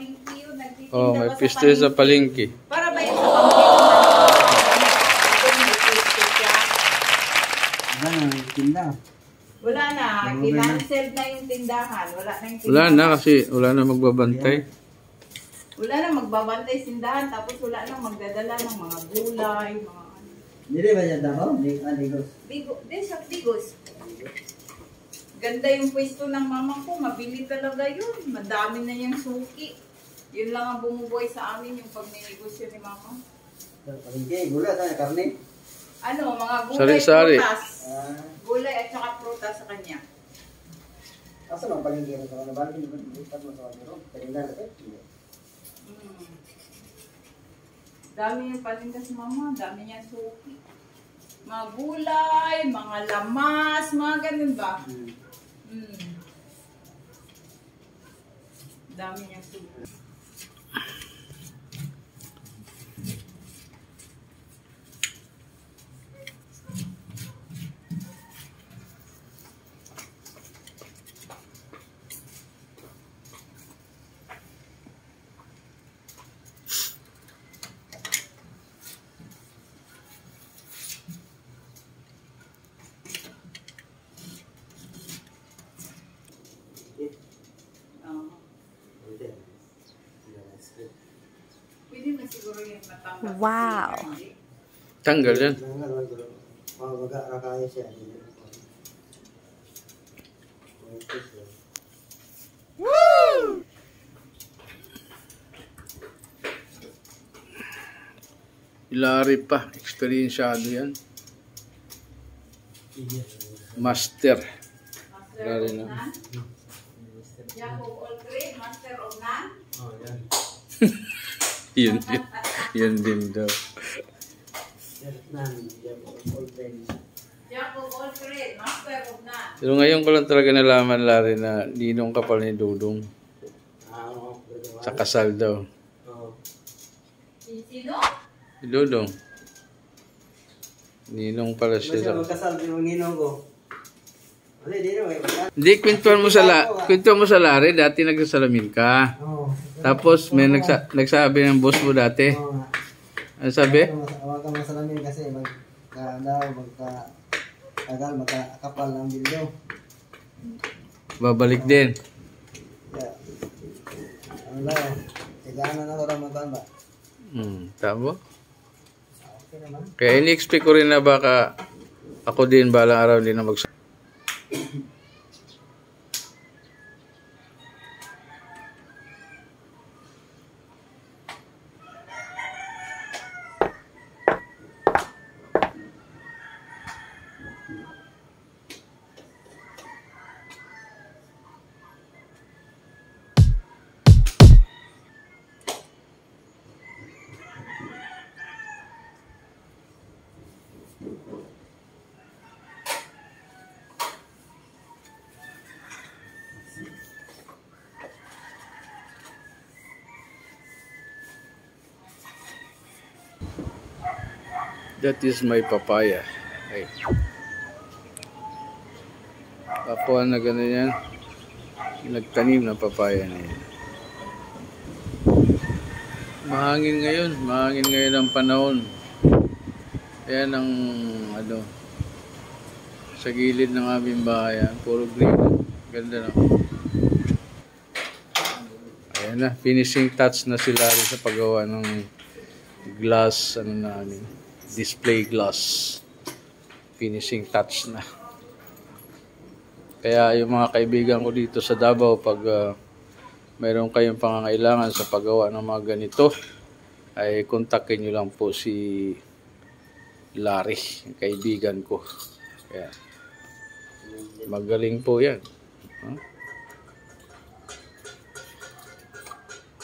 palengke yun. Nagtitinda Oh, may pa pwesto sa palengke. Para ba yung sa palengke? Wala na, tinda. Wala na. Kinancel na yung tindahan. Wala na yung tindahan. Wala na kasi wala na magbabantay. Wala na magbabantay sindahan. Tapos wala na magdadala ng mga gulay, mga ano. Hindi ba yan daw? Digos. Bigos. Ganda yung pwesto ng mama ko. Mabili talaga yun. Madami na yung suki. Yun lang ang bumubuhay sa amin yung pag-negosyo ni mama. Palengke, gula tayo, karne. Ano, mga gulay, Sari-sari. prutas. Gulay at saka prutas sa kanya. Asa bang palengke mo sa mga bali? Lipat mo sa mga palinda na ito. Dami yung palinda sa mama. Dami niya suki. Mga gulay, mga lamas, mga ganun ba? Dami niya suki. Pwede na siguro yung matanggal. Wow. Tanggal yan. Makakaya siya. Woo! Ilari pa. Eksperyensyado yan. Master. Ilari na. Jacob Olgrave, Master of None. Oh, yan. Yun din. Yun din daw. Jacob Olgrave, Master of None. Pero ngayon ko lang talaga nalaman, Larry, na ninong kapal ni Dudong. Sa kasal daw. Sino? Si Dudong. Ninong pala siya. Siya magkasal yung ninong ko. Hindi, kwento mo sa Larry, dati nagsasalamin ka. Tapos may nagsabi ng boss mo dati. Ano sabi? Huwag kang masalamin kasi magkakapal ng bilyo. Babalik din. Yeah. Ano daw? Tigaan na ako Ramadan ba? Tama. Okay naman. Kaya ini-expect ko rin na baka ako din balang araw din na That is my papaya. Ay. Papuan na gano'n yan. Nagtanim ng papaya na yan. Mahangin ngayon ang panahon. Ayan ang sa gilid ng aming bahay. Puro green. Ganda na. Ayan na, finishing touch na sila rin sa paggawa ng glass, display glass. Finishing touch na. Kaya yung mga kaibigan ko dito sa Davao, pag mayroon kayong pangangailangan sa paggawa ng mga ganito, ay kontakin nyo lang po si Larry, yung kaibigan ko. Kaya, magaling po yan.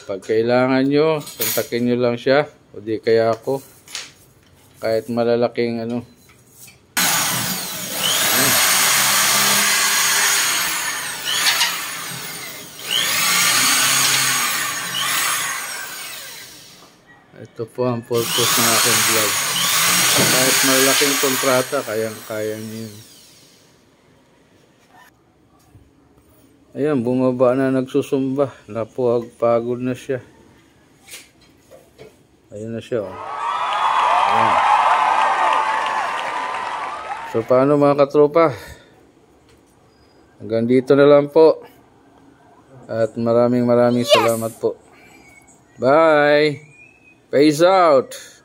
Pag kailangan nyo, kontakin nyo lang siya, o di kaya ako. Kahit malalaking ito po ang purpose ng aking vlog. Kahit malalaking kontrata, kayang-kaya niyo yun. Ayan, bumaba na nagsusumba. Pagod na siya. Ayun na siya. Oh. Ayan. So, paano mga katropa? Hanggang dito na lang po. At maraming salamat po. Bye! Peace out!